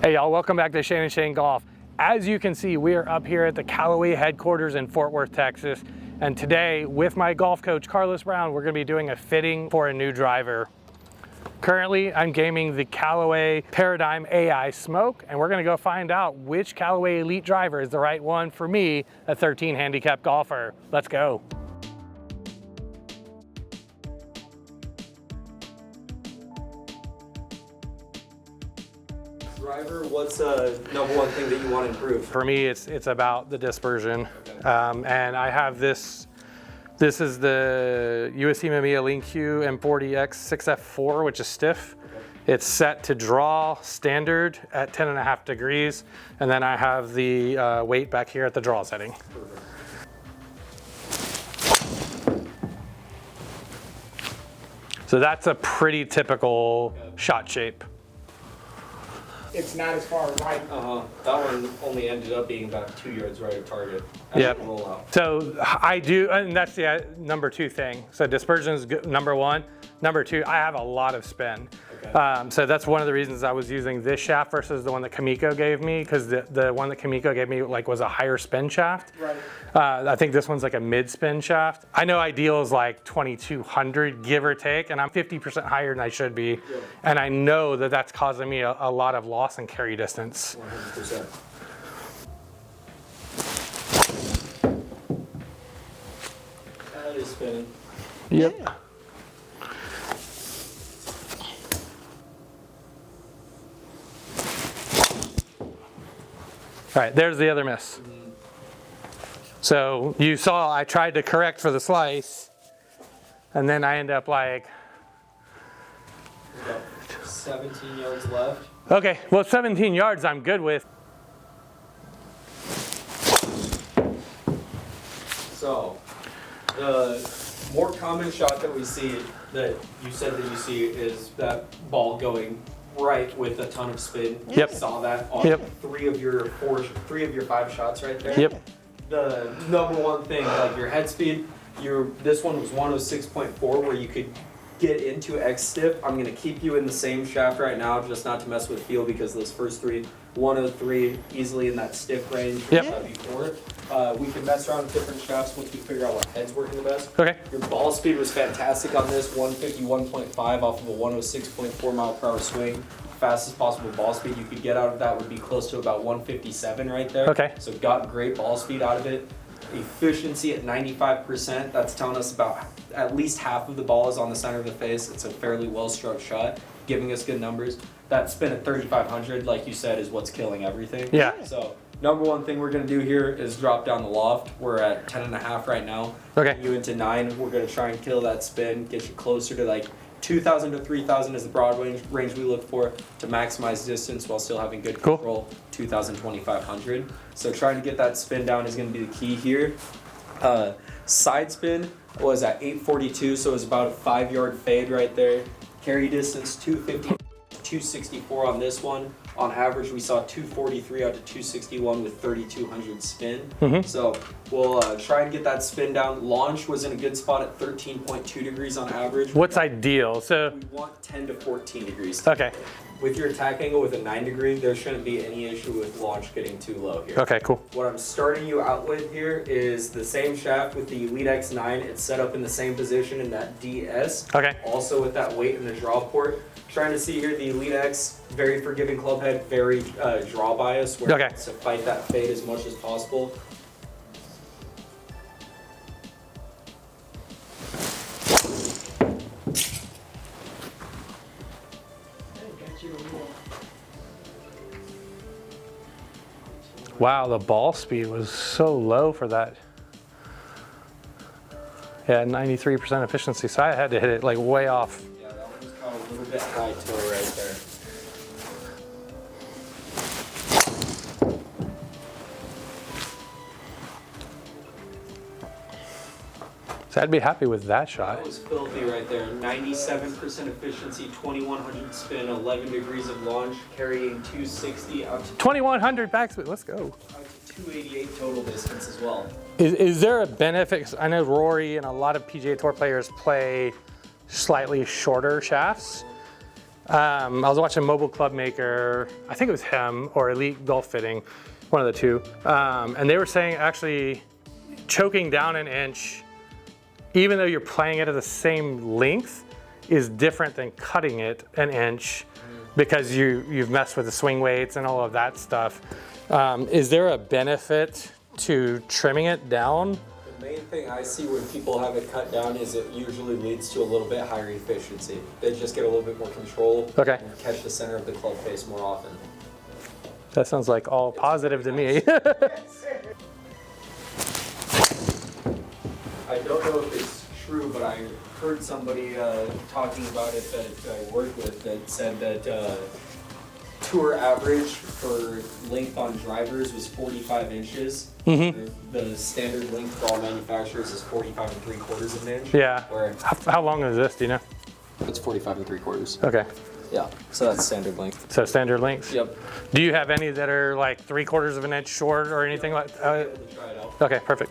Hey y'all, welcome back to Shane & Shane Golf. As you can see, we are up here at the Callaway headquarters in Fort Worth, Texas. And today, with my golf coach, Carlos Brown, we're gonna be doing a fitting for a new driver. Currently, I'm gaming the Callaway Paradigm AI Smoke, and we're gonna go find out which Callaway Elite driver is the right one for me, a 13 handicap golfer. Let's go. Driver, what's number one thing that you want to improve? For me, it's about the dispersion. Okay. And I have this is the USC Mamiya Link-Q M40X 6F4, which is stiff. Okay. It's set to draw standard at 10.5 degrees. And then I have the weight back here at the draw setting. Perfect. So that's a pretty typical shot shape. It's not as far right. That one only ended up being about 2 yards right of target. Yep. So I do, and that's the number two thing. So dispersion is number one. Number two, I have a lot of spin. Okay. So that's one of the reasons I was using this shaft versus the one that Kamiko gave me, because the one that Kamiko gave me was a higher spin shaft. Right. I think this one's like a mid spin shaft. I know ideal is like 2,200 give or take, and I'm 50% higher than I should be. Yeah. And I know that that's causing me a lot of loss in carry distance. 100%. That is spinning. Yep. Yeah. All right, there's the other miss. So you saw I tried to correct for the slice, and then I end up like... We've got 17 yards left. Okay, well 17 yards I'm good with. So, the more common shot that we see, that you said that you see, is that ball going right with a ton of spin. Yep. You saw that on three of your 5 shots right there. Yep. The number one thing, like your head speed, this one was 106.4, where you could get into X stiff. I'm gonna keep you in the same shaft right now, just not to mess with feel, because those first three, 103, easily in that stiff range. Before. We can mess around with different shafts once we figure out what head's working the best. Okay. Your ball speed was fantastic on this, 151.5 off of a 106.4 mile per hour swing. Fastest possible ball speed you could get out of that would be close to about 157 right there. Okay. So got great ball speed out of it. Efficiency at 95%. That's telling us about at least half of the ball is on the center of the face. It's a fairly well-struck shot, giving us good numbers. That spin at 3,500, like you said, is what's killing everything. Yeah. So number one thing we're gonna do here is drop down the loft. We're at 10.5 right now. Okay. You into 9. We're gonna try and kill that spin, get you closer to like 2,000 to 3,000 is the broad range we look for to maximize distance while still having good control. 2,000, 2,500. So trying to get that spin down is going to be the key here. Side spin was at 842, so it was about a 5-yard fade right there. Carry distance 250, 264 on this one. On average, we saw 243 out to 261 with 3,200 spin. So we'll try and get that spin down. Launch was in a good spot at 13.2 degrees on average. What's ideal? So we want 10 to 14 degrees. Okay. With your attack angle with a 9 degree, there shouldn't be any issue with launch getting too low here. Okay, cool. What I'm starting you out with here is the same shaft with the Elyte X9. It's set up in the same position in that DS. Okay. Also with that weight in the draw port. Trying to see here the Elyte X, very forgiving club head, very draw bias, where it wants to fight that fade as much as possible. Wow, the ball speed was so low for that. Yeah, 93% efficiency, so I had to hit it like way off. Yeah, that one was caught a little bit high toe right there. So I'd be happy with that shot. That was filthy right there. 97% efficiency, 2,100 spin, 11 degrees of launch, carrying 260 out to 2,100 backspin, let's go. Out to 288 total distance as well. Is there a benefit? 'Cause I know Rory and a lot of PGA Tour players play slightly shorter shafts. I was watching Mobile Club Maker, I think it was him, or Elite Golf Fitting, one of the two. And they were saying actually choking down an inch, even though you're playing it at the same length, is different than cutting it an inch because you've messed with the swing weights and all of that stuff. Is there a benefit to trimming it down? The main thing I see when people have it cut down is it usually leads to a little bit higher efficiency. They just get a little bit more control Okay. and catch the center of the club face more often. That sounds like all positive to me. I don't know if it's true, but I heard somebody talking about it that I worked with that said that tour average for length on drivers was 45 inches. The standard length for all manufacturers is 45 3/4 of an inch. Yeah. Where How long is this, do you know? it's 45 3/4. Okay, Yeah, so that's standard length. so standard lengths? Yep. Do you have any that are like 3/4 of an inch short or anything like that? I'll be able to try it out. Okay, perfect.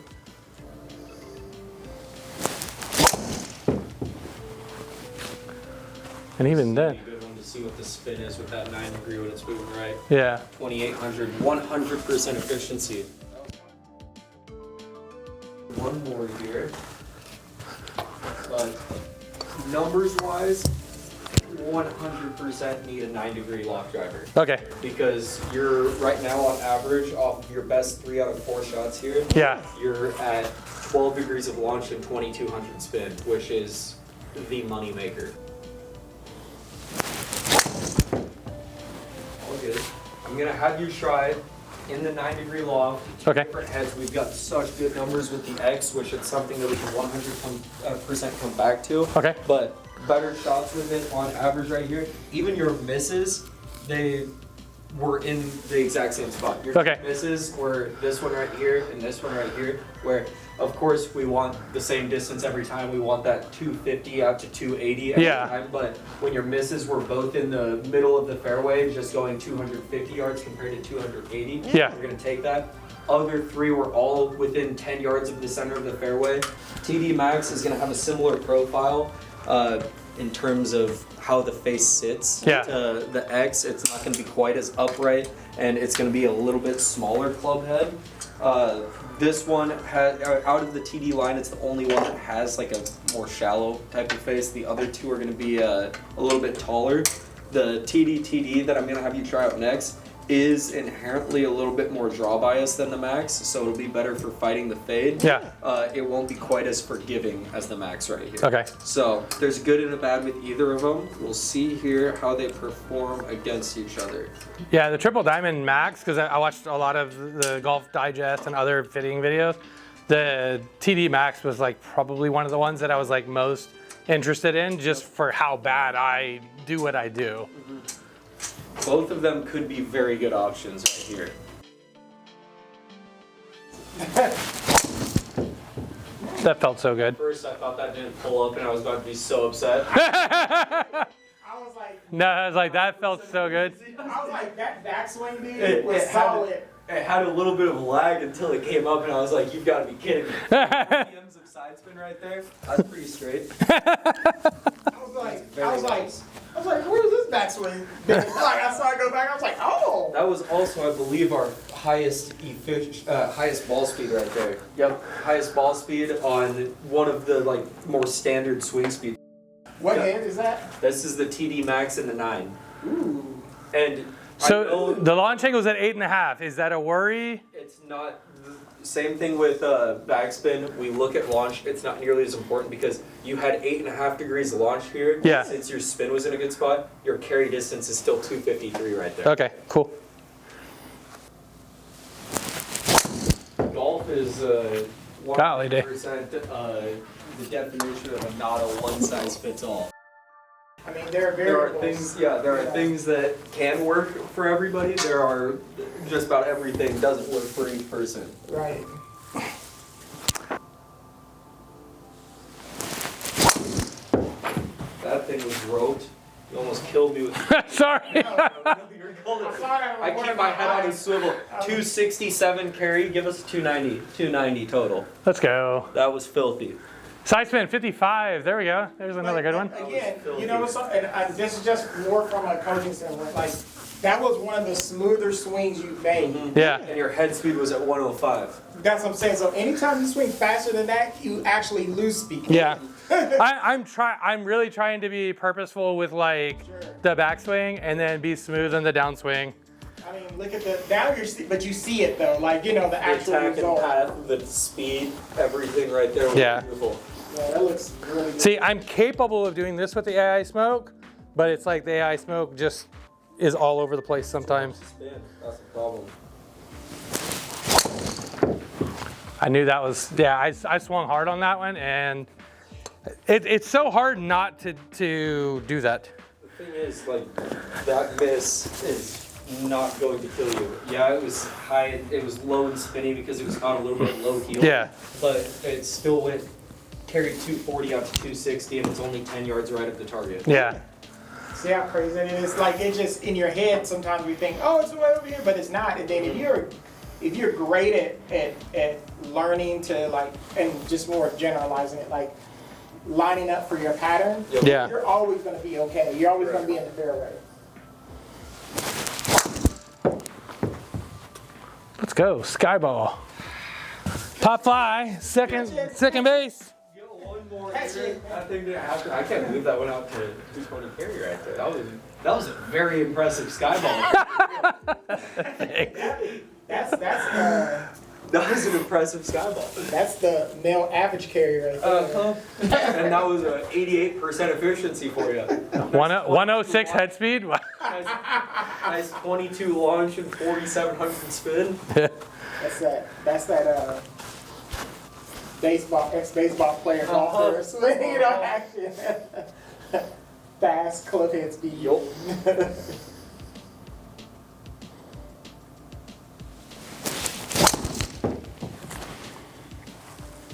And even then, It'd be a good one to see what the spin is with that 9 degree when it's moving right. yeah. 2800, 100% efficiency. One more here. But numbers wise, 100% need a 9 degree lock driver. Okay, Because you're right now on average off of your best 3 out of 4 shots here. yeah, You're at 12 degrees of launch and 2200 spin, which is the money maker. All good. I'm gonna have you try it in the 9 degree loft. Two Okay. different heads. We've got such good numbers with the X, which is something that we can 100% come back to. okay, But better shots with it on average right here. Even your misses, they were in the exact same spot. Your Okay. misses were this one right here and this one right here, where of course we want the same distance every time. We want that 250 out to 280 every Yeah. time. But when your misses were both in the middle of the fairway, just going 250 yards compared to 280, Yeah. we're gonna take that. Other 3 were all within 10 yards of the center of the fairway. TD Max is gonna have a similar profile. In terms of how the face sits Yeah. to the X, it's not going to be quite as upright, and it's going to be a little bit smaller club head. This one has, out of the TD line, it's the only one that has like a more shallow type of face. The other 2 are going to be a little bit taller. The TD that I'm going to have you try out next is inherently a little bit more draw bias than the Max, so it'll be better for fighting the fade. yeah, It won't be quite as forgiving as the Max right here. okay. So there's good and a bad with either of them. We'll see here how they perform against each other. Yeah, the Triple Diamond Max, because I watched a lot of the Golf Digest and other fitting videos. The TD Max was like probably one of the ones that I was like most interested in, just for how bad I do what I do. Both of them could be very good options right here. That felt so good. First, I thought that didn't pull up, and I was about to be so upset. I was like, No, I was like, that felt so good. I was like, that backswing It dude was had- solid. It had a little bit of lag until it came up, and I was like, "You've got to be kidding me!" PMs of side spin right there. That's pretty straight. I was like, where's this backswing? Like, I saw it go back. I was like, oh. That was also, I believe, our highest ball speed right there. Yep, highest ball speed on one of the like more standard swing speeds. What Yeah. hand is that? This is the TD Max and the 9. Ooh. And I So know the launch angle is at 8.5. Is that a worry? it's not same thing with backspin. We look at launch. It's not nearly as important because you had 8.5 degrees of launch here. Yeah. Since your spin was in a good spot, your carry distance is still 253 right there. Okay, cool. Golf is Golly day. 100% the definition of a not a one size fits all. I mean, there are There are variables. things, there are things that can work for everybody. There are just about everything doesn't work for each person. Right. That thing was roped. You almost killed me with. Sorry. You're golden. I keep my head on a swivel. 267 carry. Give us 290. 290 total. Let's go. That was filthy. Side spin 55. There we go. There's another good one. Again, you know what's this is just more from a coaching standpoint. Like that was one of the smoother swings you've made. Yeah. And your head speed was at 105. That's what I'm saying. So anytime you swing faster than that, you actually lose speed. Yeah. I'm really trying to be purposeful with like the backswing and then be smooth in the downswing. I mean, look at the now but you see it though, like you know the actual attack and result. path, the speed, everything right there was beautiful. Yeah, that looks really good. See, I'm capable of doing this with the AI smoke, but it's like the AI smoke just is all over the place sometimes. Spin, that's the problem. I knew that was, yeah, I swung hard on that one, and it's so hard not to do that. The thing is, like, that miss is not going to kill you. Yeah, it was high, it was low and spinny because it was caught a little bit low heel. Yeah. But it still carried 240 out to 260, and it's only 10 yards right at the target. Yeah. See how crazy it is? Like it just in your head. Sometimes we think, oh, it's way over here, but it's not. And then if you're great at learning to like, and just more generalizing it, like lining up for your pattern, Yeah. you're always going to be okay. You're always going to be in the fairway. Let's go, Skyball. Top fly, second base. One more here. I can't believe that went out to 220 carry right there. That was a very impressive skyball. That was an impressive skyball. That's the male average carrier right there. And that was an 88% efficiency for you. 106 head speed. Nice 22 launch and 4,700 spin. That's that ex-baseball player golfer swing, you know, action. Fast club head speed. Yup.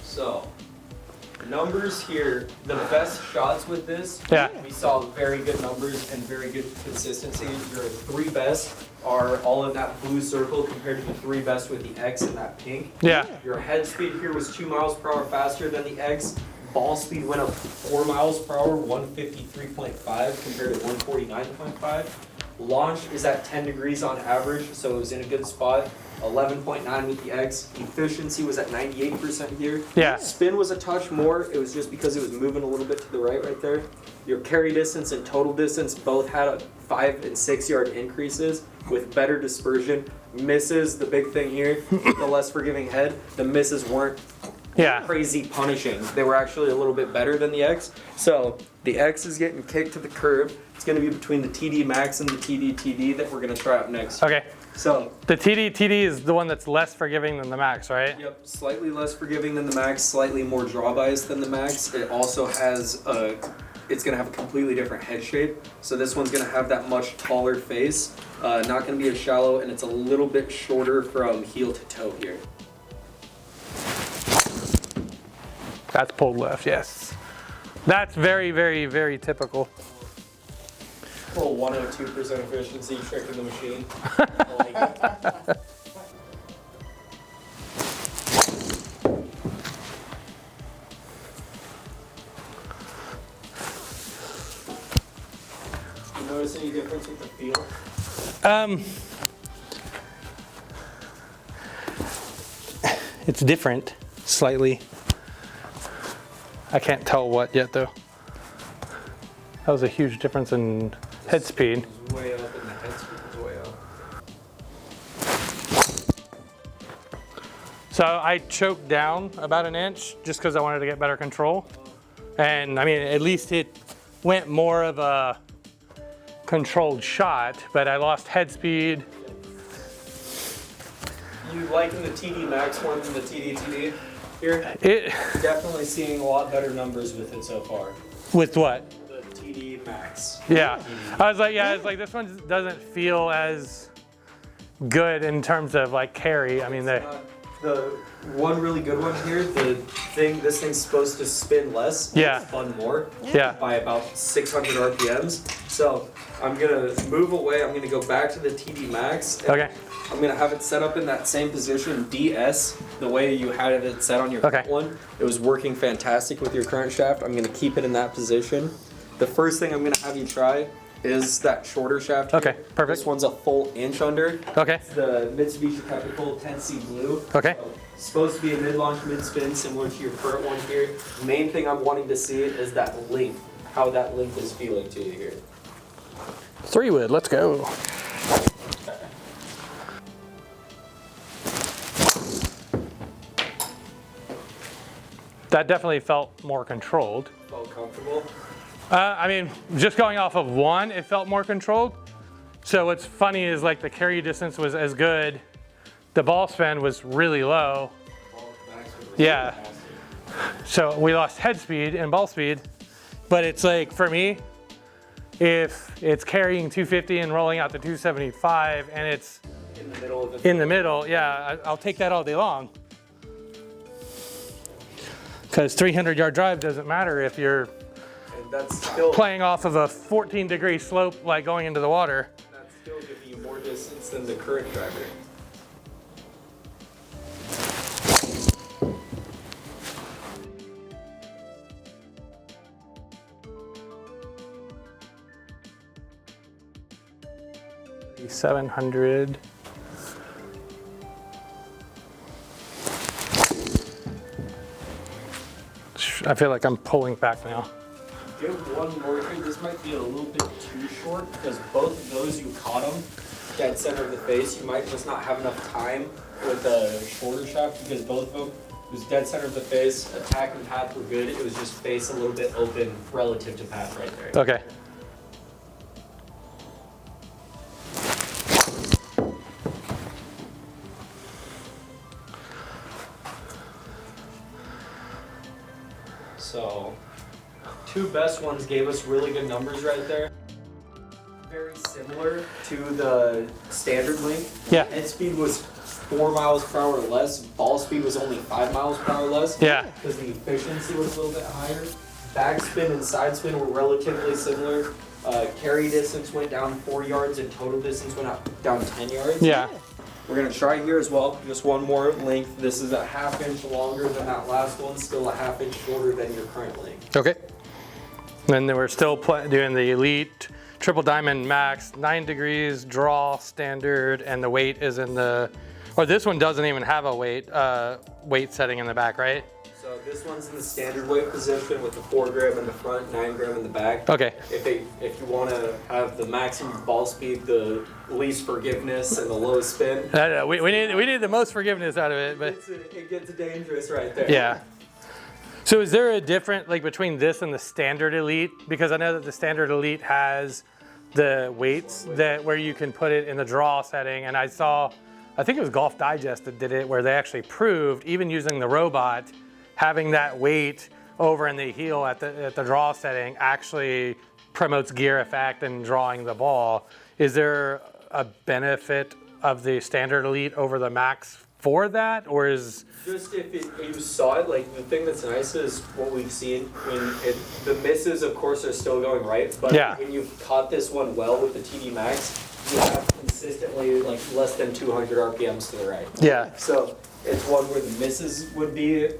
So, numbers here, the best shots with this, we saw very good numbers and very good consistency. Your three best are all in that blue circle compared to the three best with the X and that pink. Yeah. Your head speed here was 2 miles per hour faster than the X. Ball speed went up 4 miles per hour, 153.5 compared to 149.5. Launch is at 10 degrees on average, so it was in a good spot. 11.9 with the X. Efficiency was at 98% here. Yeah. Spin was a touch more. It was just because it was moving a little bit to the right there. Your carry distance and total distance both had 5 and 6 yard increases with better dispersion. Misses, the big thing here, the less forgiving head. The misses weren't crazy punishing. They were actually a little bit better than the X. So the X is getting kicked to the curb. It's going to be between the TD Max and the TD that we're going to try out next. Okay. So the TD is the one that's less forgiving than the Max, right? Yep, slightly less forgiving than the Max, slightly more draw bias than the Max. It also has it's going to have a completely different head shape. So this one's going to have that much taller face, not going to be as shallow, and it's a little bit shorter from heel to toe here. That's pulled left, yes. That's very, very, very typical. Full 102% efficiency, tricking the machine. I like it. You notice any difference with the feel? It's different, slightly. I can't tell what yet though. That was a huge difference in head speed. Way up, and the head speed was way up. So I choked down about an inch just because I wanted to get better control. And I mean, at least it went more of a controlled shot, but I lost head speed. You liking the TD Max more than the TD here? It Definitely seeing a lot better numbers with it so far. with what? The TD Max. Yeah, I was like, yeah, it's like this one doesn't feel as good in terms of like carry. I mean, The one really good one here, this thing's supposed to spin less, spun more, by about 600 RPMs. So I'm gonna move away. I'm gonna go back to the TD Max. Okay. I'm gonna have it set up in that same position, DS, the way you had it set on your current one. It was working fantastic with your current shaft. I'm gonna keep it in that position. The first thing I'm gonna have you try is that shorter shaft. Okay, here. perfect. This one's a full inch under. Okay. It's the Mitsubishi Technical 10C Blue. Okay. So, supposed to be a mid-launch, mid-spin, similar to your current one here. Main thing I'm wanting to see is that length, how that length is feeling to you here. 3-wood, let's go. That definitely felt more controlled. Felt comfortable? I mean, just going off of one, it felt more controlled. So what's funny is like the carry distance was as good. The ball spin was really low. Yeah. So we lost head speed and ball speed. But it's like, for me, if it's carrying 250 and rolling out to 275 and it's in the middle, yeah, I'll take that all day long. Because 300-yard drive doesn't matter if you're that's still playing off of a 14-degree slope like going into the water. That's still giving you more distance than the current driver. The 700. I feel like I'm pulling back now. Give one more here. This might be a little bit too short because both of those you caught them dead center of the face. You might just not have enough time with the shorter shaft because both of them it was dead center of the face. Attack and path were good. It was just face a little bit open relative to path right there. Okay. So, two best ones gave us really good numbers right there. Very similar to the standard length. Yeah. Head speed was 4 miles per hour less. Ball speed was only 5 miles per hour less. Yeah. Because the efficiency was a little bit higher. Backspin and side spin were relatively similar. Carry distance went down 4 yards and total distance went down 10 yards. Yeah. We're gonna try here as well, just one more length. This is a ½ inch longer than that last one, still a ½ inch shorter than your current length. Okay. And then we're still doing the Elyte Triple Diamond Max, 9 degrees, draw, standard, and the weight is in the, or this one doesn't even have a weight setting in the back, right? So this one's in the standard weight position with the 4 gram in the front, 9 gram in the back. Okay. If you want to have the maximum ball speed, the least forgiveness, and the lowest spin. We need the most forgiveness out of it, but it gets dangerous right there. yeah. So is there a difference like between this and the standard Elyte? Because I know that the standard Elyte has the weights that where you can put it in the draw setting, and I think it was Golf Digest that did it, where they actually proved even using the robot, having that weight over in the heel at the draw setting actually promotes gear effect and drawing the ball. Is there a benefit of the standard Elyte over the Max for that, or is just if you saw it, like the thing that's nice is what we've seen when the misses, of course, are still going right, but when you've caught this one well with the TD Max, you have consistently like less than 200 RPMs to the right. Yeah. So it's one where the misses would be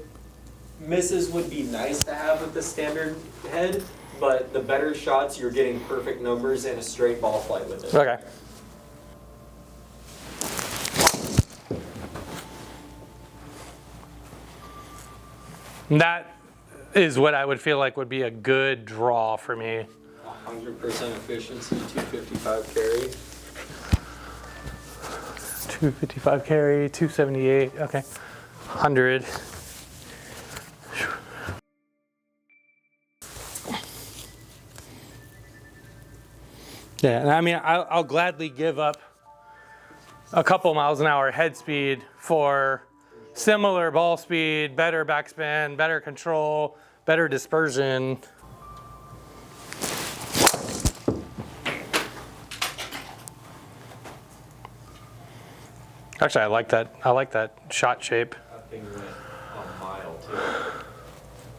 nice to have with the standard head, but the better shots, you're getting perfect numbers and a straight ball flight with it. Okay. And that is what I would feel like would be a good draw for me. 100% efficiency, 255 carry. 255 carry, 278, okay. 100. Yeah, and I mean, I'll gladly give up a couple miles an hour head speed for similar ball speed, better backspin, better control, better dispersion. Actually, I like that. I like that shot shape. That thing went a mile too.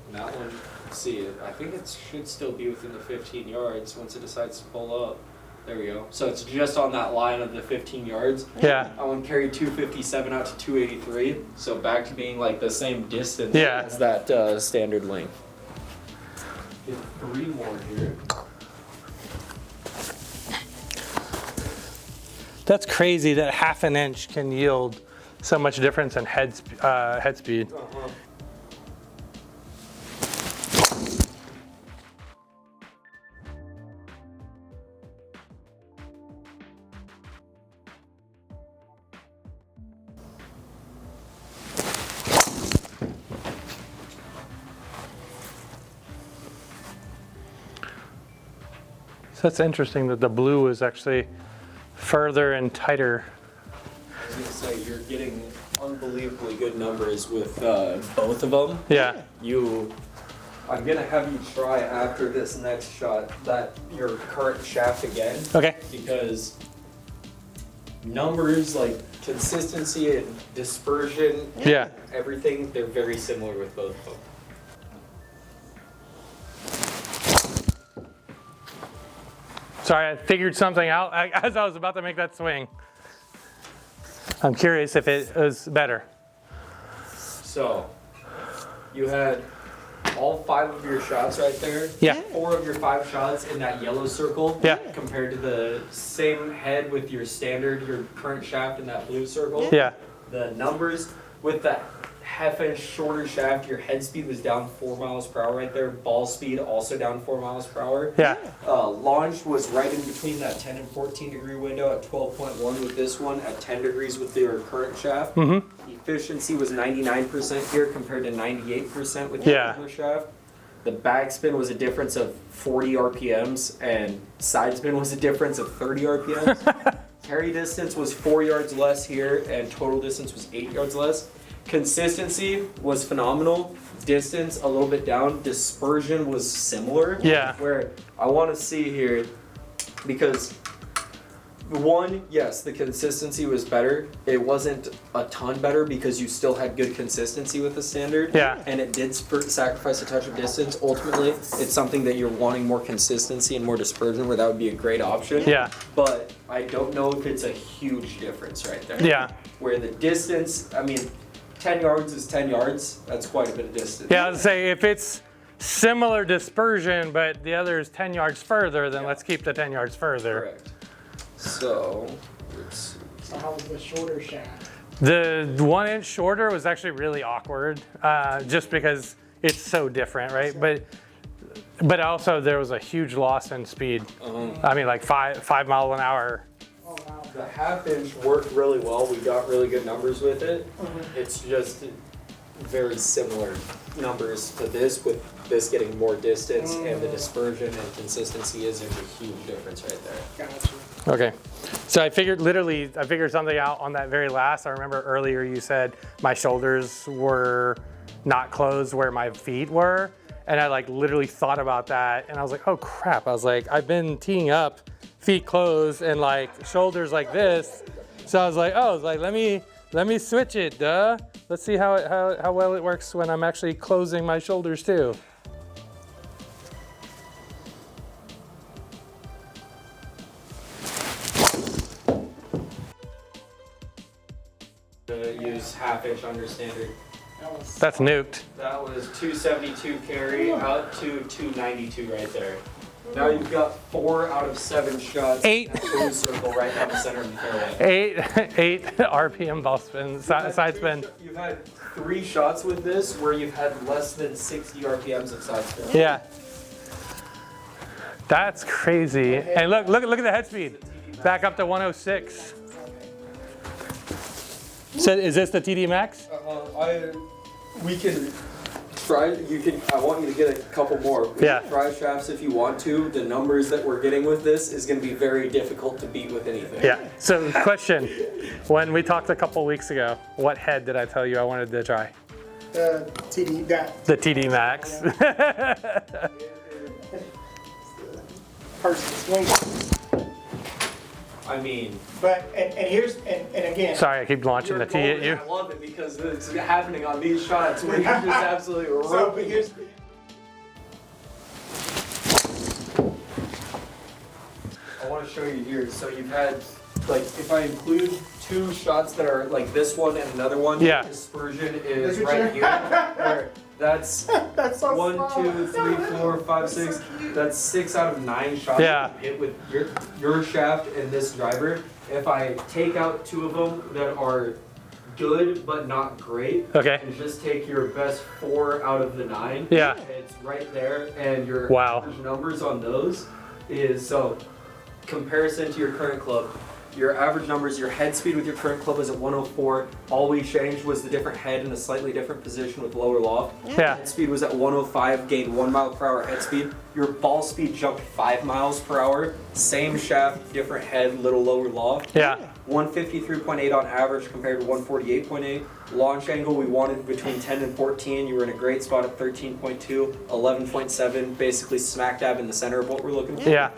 And that one, see, I think it should still be within the 15 yards once it decides to pull up. There we go. So it's just on that line of the 15 yards. Yeah. That one carried 257 out to 283. So back to being like the same distance Yeah. as that standard length. Get 3 more here. That's crazy that half an inch can yield so much difference in head speed. So that's interesting that the blue is actually further and tighter. I was gonna say you're getting unbelievably good numbers with both of them. Yeah. I'm gonna have you try after this next shot that your current shaft again. Okay. Because numbers like consistency and dispersion, Yeah. everything, they're very similar with both of them. Sorry, I figured something out as I was about to make that swing. I'm curious if it was better. So, you had all 5 of your shots right there. Yeah. 4 of your 5 shots in that yellow circle. Yeah. Compared to the same head with your standard, your current shaft in that blue circle. Yeah. The numbers with that half-inch shorter shaft, your head speed was down 4 miles per hour right there. Ball speed also down 4 miles per hour. Yeah. Launch was right in between that 10 and 14 degree window at 12.1 with this one, at 10 degrees with your current shaft. Mm-hmm. Efficiency was 99% here compared to 98% with Yeah. the other shaft. The backspin was a difference of 40 RPMs and side spin was a difference of 30 RPMs. Carry distance was 4 yards less here and total distance was 8 yards less. Consistency was phenomenal. Distance a little bit down. Dispersion was similar. Yeah. Where I want to see here, because one, yes, the consistency was better. It wasn't a ton better because you still had good consistency with the standard. Yeah. And it did sacrifice a touch of distance. Ultimately, it's something that you're wanting more consistency and more dispersion where that would be a great option. Yeah. But I don't know if it's a huge difference right there. Yeah. Where the distance, I mean, 10 yards is 10 yards. That's quite a bit of distance. Yeah, I would say if it's similar dispersion, but the other is 10 yards further, then let's keep the 10 yards further. Correct. So, let's see. So how was the shorter shaft? The 1 inch shorter was actually really awkward, just because it's so different, right? But also there was a huge loss in speed. I mean, like 5 mile an hour. Oh, wow. The half-inch worked really well. We got really good numbers with it. It's just very similar numbers to this, with this getting more distance and the dispersion and consistency isn't a huge difference right there. Gotcha. Okay. So I figured something out on that very last. I remember earlier you said my shoulders were not closed where my feet were. And I like literally thought about that and I was like, oh crap. I was like, I've been teeing up feet closed and like shoulders like this. So I was like, oh, let me switch it, duh. Let's see how well it works when I'm actually closing my shoulders too. Use half-inch under standard. That's nuked. That was 272 carry out to 292 right there. Now you've got 4 out of 7 shots. 8. In the blue circle right down the center of the fairway. 8 RPM ball spin, side spin. You've had 3 shots with this where you've had less than 60 RPMs of side spin. Yeah. That's crazy. And look at the head speed. Back up to 106. So is this the TD Max? We can try. I want you to get a couple more. We Yeah. can try shafts if you want to. The numbers that we're getting with this is going to be very difficult to beat with anything. Yeah. So question, when we talked a couple weeks ago, what head did I tell you I wanted to try? TD, that The TD Max. person swinging. I mean, But and here's and again. Sorry, I keep launching the tee at you. I love it because it's happening on these shots where you're just absolutely So, but ripping. here's. I want to show you here. So you've had, like, if I include 2 shots that are like this one and another one, Yeah. dispersion is right here. Where that's That's so 1, small. 2, 3, 4, 5, 6. That's 6 out of 9 shots Yeah. you hit with your shaft and this driver. If I take out 2 of them that are good but not great, Okay. and just take your best 4 out of the 9, Yeah. it's right there, and your Wow. average numbers on those is so. Comparison to your current club, your average numbers, your head speed with your current club is at 104. All we changed was the different head in a slightly different position with lower loft. Yeah. Head speed was at 105, gained 1 mile per hour head speed. Your ball speed jumped 5 miles per hour. Same shaft, different head, little lower loft. Yeah. 153.8 on average compared to 148.8. Launch angle we wanted between 10 and 14. You were in a great spot at 13.2, 11.7, basically smack dab in the center of what we're looking for. Yeah.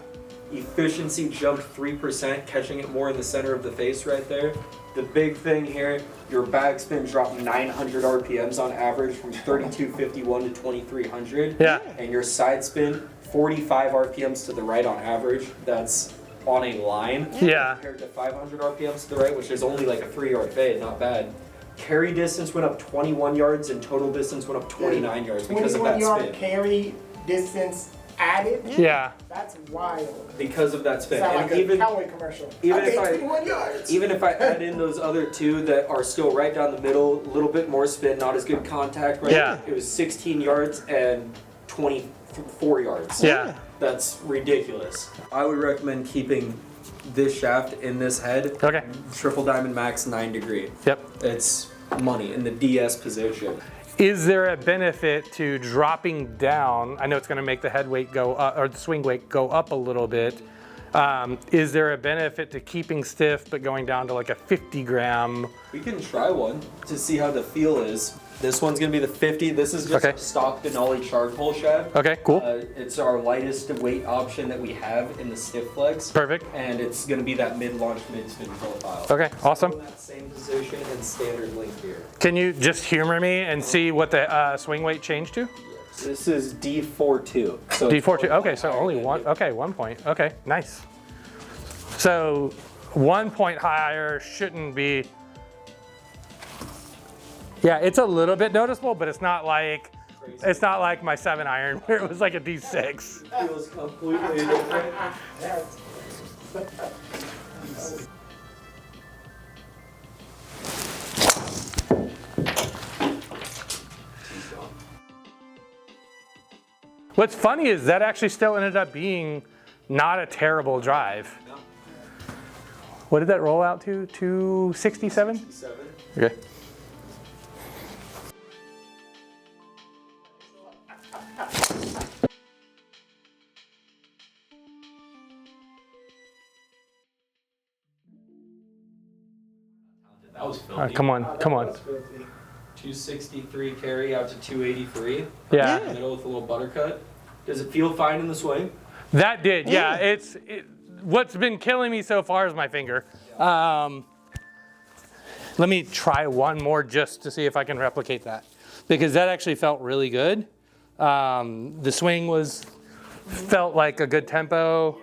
Efficiency jumped 3%, catching it more in the center of the face right there. The big thing here, your backspin dropped 900 RPMs on average from 3251 to 2300. Yeah. And your side spin, 45 RPMs to the right on average. That's on a line. Yeah. Compared to 500 RPMs to the right, which is only like a 3-yard fade, not bad. Carry distance went up 21 yards and total distance went up 29 yards because of that 21-yard spin. carry distance added. Yeah. That's wild. Because of that spin. Sound And like a even Callaway commercial. even I if gained I- 21 yards. Even if I add in those other 2 that are still right down the middle, a little bit more spin, not as good contact, right? Yeah. It was 16 yards and 24 yards. Yeah. That's ridiculous. I would recommend keeping this shaft in this head. Okay. Triple Diamond Max 9 degree. Yep. It's money in the DS position. Is there a benefit to dropping down? I know it's going to make the head weight go up, or the swing weight go up a little bit. Is there a benefit to keeping stiff but going down to like a 50 gram? We can try one to see how the feel is. This one's gonna be the 50. This is just Okay. a stock Denali charcoal shaft. Okay, cool. It's our lightest weight option that we have in the stiff flex. Perfect. And it's gonna be that mid-launch, mid-spin profile. Okay, awesome. In that same position and standard length here. Can you just humor me and see what the swing weight changed to? This is D42. So D42. Okay, so only one. Okay, 1 point. Okay, nice. So 1 point higher shouldn't be. Yeah, it's a little bit noticeable, but it's not like my 7-iron where it was like a D6. It feels completely different. What's funny is that actually still ended up being not a terrible drive. No. What did that roll out to? 267? 7. Okay. That was All filthy. right, come on, come on. 263 carry out to 283. Yeah. In the middle with a little buttercut. Does it feel fine in the swing? That did, yeah. What's been killing me so far is my finger. Let me try one more just to see if I can replicate that, because that actually felt really good. The swing felt like a good tempo.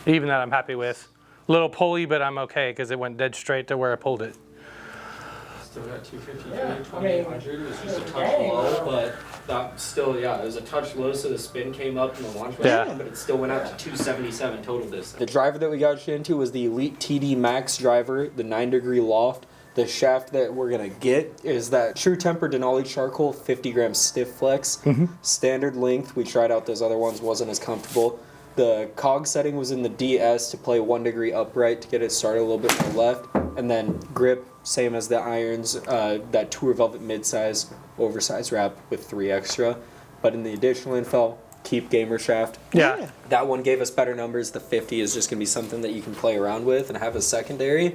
Even that I'm happy with. Little pulley, but I'm okay because it went dead straight to where I pulled it. Still got 253, Yeah, I mean, 2800. It was just a touch low, but that still, yeah, it was a touch low, so the spin came up and the launch went Yeah. down, but it still went out to 277 total distance. The driver that we got you into was the Elyte TD Max driver, the 9-degree loft. The shaft that we're gonna get is that True Temper Denali charcoal 50 gram stiff flex. Standard length. We tried out those other ones, wasn't as comfortable. The cog setting was in the DS to play 1 degree upright to get it started a little bit more left, and then grip same as the irons. That Tour Velvet midsize oversized wrap with 3 extra. But in the additional info, keep gamer shaft. Yeah. That one gave us better numbers. The 50 is just gonna be something that you can play around with and have as secondary.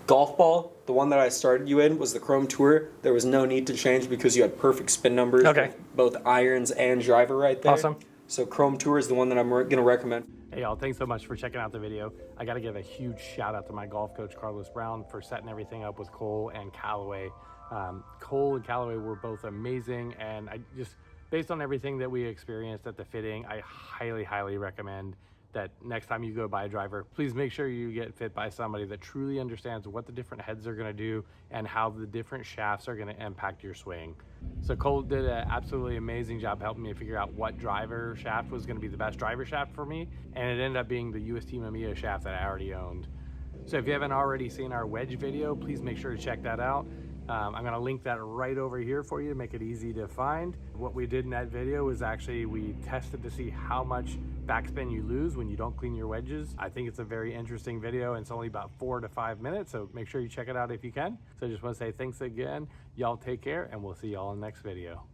golf ball, the one that I started you in, was the Chrome Tour. There was no need to change because you had perfect spin numbers. Okay. With both irons and driver right there. Awesome. So Chrome Tour is the one that I'm going to recommend. Hey y'all, thanks so much for checking out the video. I gotta give a huge shout out to my golf coach, Carlos Brown, for setting everything up with Cole and Callaway. Cole and Callaway were both amazing, and I just, based on everything that we experienced at the fitting, I highly, highly recommend that next time you go buy a driver, please make sure you get fit by somebody that truly understands what the different heads are gonna do and how the different shafts are gonna impact your swing. So Cole did an absolutely amazing job helping me figure out what driver shaft was gonna be the best driver shaft for me, and it ended up being the UST Mamiya shaft that I already owned. So if you haven't already seen our wedge video, please make sure to check that out. I'm gonna link that right over here for you to make it easy to find. What we did in that video was actually we tested to see how much backspin you lose when you don't clean your wedges. I think it's a very interesting video, and it's only about 4 to 5 minutes, so make sure you check it out if you can. So I just wanna say thanks again. Y'all take care, and we'll see y'all in the next video.